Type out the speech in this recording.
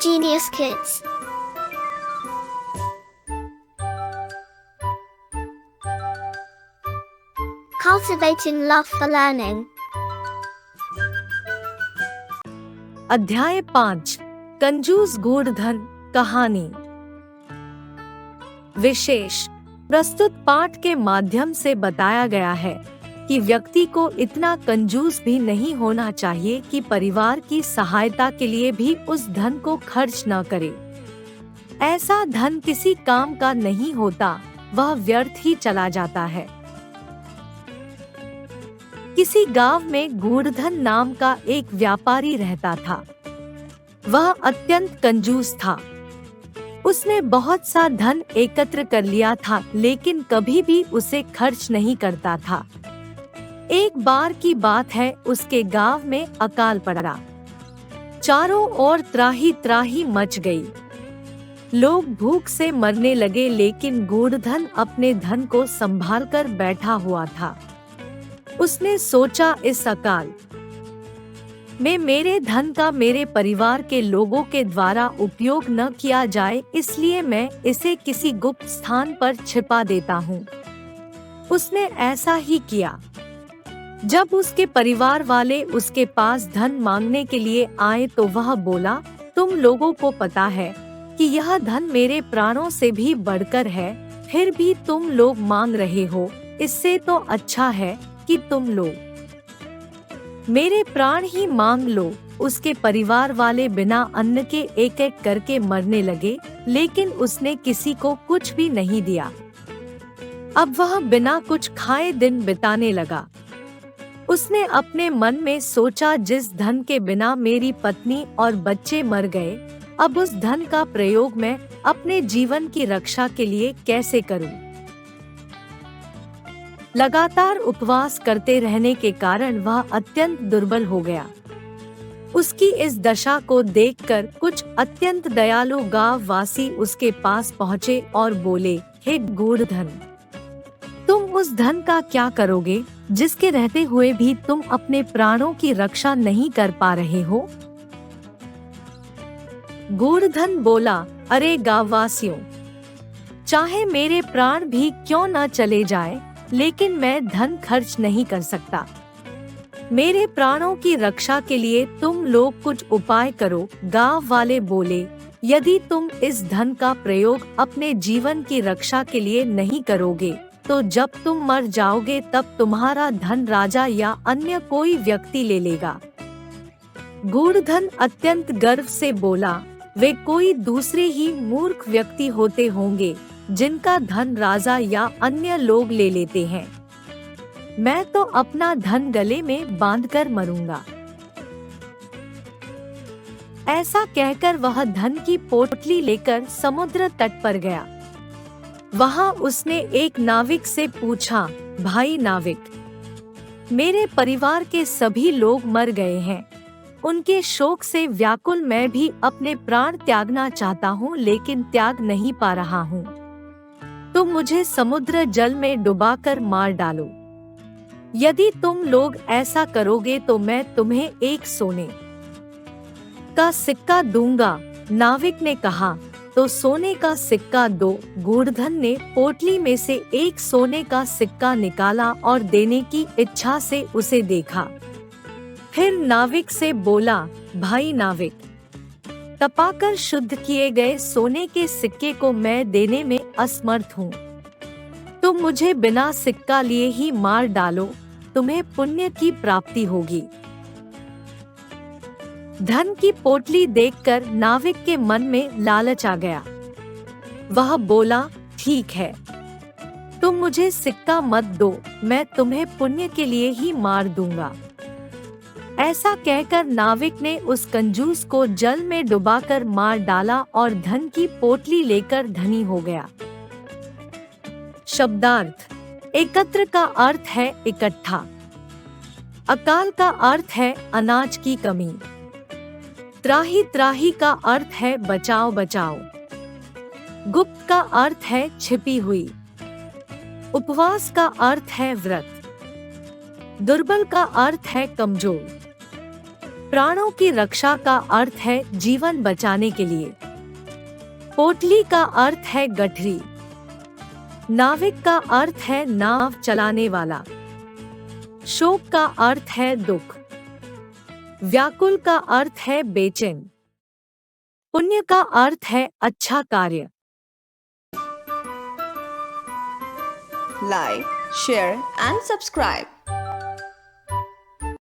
Genius Kids. Cultivating love for learning. अध्याय 5 कंजूस गूढ़धन कहानी। विशेष प्रस्तुत पाठ के माध्यम से बताया गया है कि व्यक्ति को इतना कंजूस भी नहीं होना चाहिए कि परिवार की सहायता के लिए भी उस धन को खर्च न करे। ऐसा धन किसी काम का नहीं होता, वह व्यर्थ ही चला जाता है। किसी गांव में गूढ़धन नाम का एक व्यापारी रहता था। वह अत्यंत कंजूस था। उसने बहुत सा धन एकत्र कर लिया था, लेकिन कभी भी उसे खर्च नहीं करता था। एक बार की बात है, उसके गांव में अकाल पड़ा। चारों ओर त्राही त्राही मच गई। लोग भूख से मरने लगे, लेकिन गूढ़धन अपने धन को संभाल कर बैठा हुआ था। उसने सोचा, इस अकाल में मेरे धन का मेरे परिवार के लोगों के द्वारा उपयोग न किया जाए, इसलिए मैं इसे किसी गुप्त स्थान पर छिपा देता हूँ। उसने ऐसा ही किया। जब उसके परिवार वाले उसके पास धन मांगने के लिए आए तो वह बोला, तुम लोगों को पता है कि यह धन मेरे प्राणों से भी बढ़कर है, फिर भी तुम लोग मांग रहे हो। इससे तो अच्छा है कि तुम लोग मेरे प्राण ही मांग लो। उसके परिवार वाले बिना अन्न के एक एक करके मरने लगे, लेकिन उसने किसी को कुछ भी नहीं दिया। अब वह बिना कुछ खाए दिन बिताने लगा। उसने अपने मन में सोचा, जिस धन के बिना मेरी पत्नी और बच्चे मर गए, अब उस धन का प्रयोग मैं अपने जीवन की रक्षा के लिए कैसे करूं? लगातार उपवास करते रहने के कारण वह अत्यंत दुर्बल हो गया। उसकी इस दशा को देखकर कुछ अत्यंत दयालु गांव वासी उसके पास पहुँचे और बोले, हे गूढ़धन, तुम उस धन का क्या करोगे जिसके रहते हुए भी तुम अपने प्राणों की रक्षा नहीं कर पा रहे हो? गूढ़धन बोला, अरे गांववासियों, चाहे मेरे प्राण भी क्यों न चले जाए, लेकिन मैं धन खर्च नहीं कर सकता। मेरे प्राणों की रक्षा के लिए तुम लोग कुछ उपाय करो। गांव वाले बोले, यदि तुम इस धन का प्रयोग अपने जीवन की रक्षा के लिए नहीं करोगे, तो जब तुम मर जाओगे तब तुम्हारा धन राजा या अन्य कोई व्यक्ति ले लेगा। गूढ़धन अत्यंत गर्व से बोला, वे कोई दूसरे ही मूर्ख व्यक्ति होते होंगे जिनका धन राजा या अन्य लोग ले लेते हैं। मैं तो अपना धन गले में बांधकर मरूंगा। ऐसा कहकर वह धन की पोटली लेकर समुद्र तट पर गया। वहां उसने एक नाविक से पूछा, भाई नाविक, मेरे परिवार के सभी लोग मर गए हैं। उनके शोक से व्याकुल मैं भी अपने प्राण त्यागना चाहता हूँ, लेकिन त्याग नहीं पा रहा हूँ। तुम मुझे समुद्र जल में डुबाकर मार डालो। यदि तुम लोग ऐसा करोगे तो मैं तुम्हें एक सोने का सिक्का दूंगा। नाविक ने कहा, तो सोने का सिक्का दो। गूढ़धन ने पोटली में से एक सोने का सिक्का निकाला और देने की इच्छा से उसे देखा। फिर नाविक से बोला, भाई नाविक, तपाकर शुद्ध किए गए सोने के सिक्के को मैं देने में असमर्थ हूँ। तुम मुझे बिना सिक्का लिए ही मार डालो, तुम्हें पुण्य की प्राप्ति होगी। धन की पोटली देखकर नाविक के मन में लालच आ गया। वह बोला, ठीक है, तुम मुझे सिक्का मत दो, मैं तुम्हें पुण्य के लिए ही मार दूंगा। ऐसा कहकर नाविक ने उस कंजूस को जल में डुबाकर मार डाला और धन की पोटली लेकर धनी हो गया। शब्दार्थ। एकत्र का अर्थ है इकट्ठा। अकाल का अर्थ है अनाज की कमी। त्राही त्राही का अर्थ है बचाओ बचाओ। गुप्त का अर्थ है छिपी हुई। उपवास का अर्थ है व्रत। दुर्बल का अर्थ है कमजोर। प्राणों की रक्षा का अर्थ है जीवन बचाने के लिए। पोटली का अर्थ है गठरी। नाविक का अर्थ है नाव चलाने वाला। शोक का अर्थ है दुख। व्याकुल का अर्थ है बेचैन। पुण्य का अर्थ है अच्छा कार्य। Like, share and subscribe.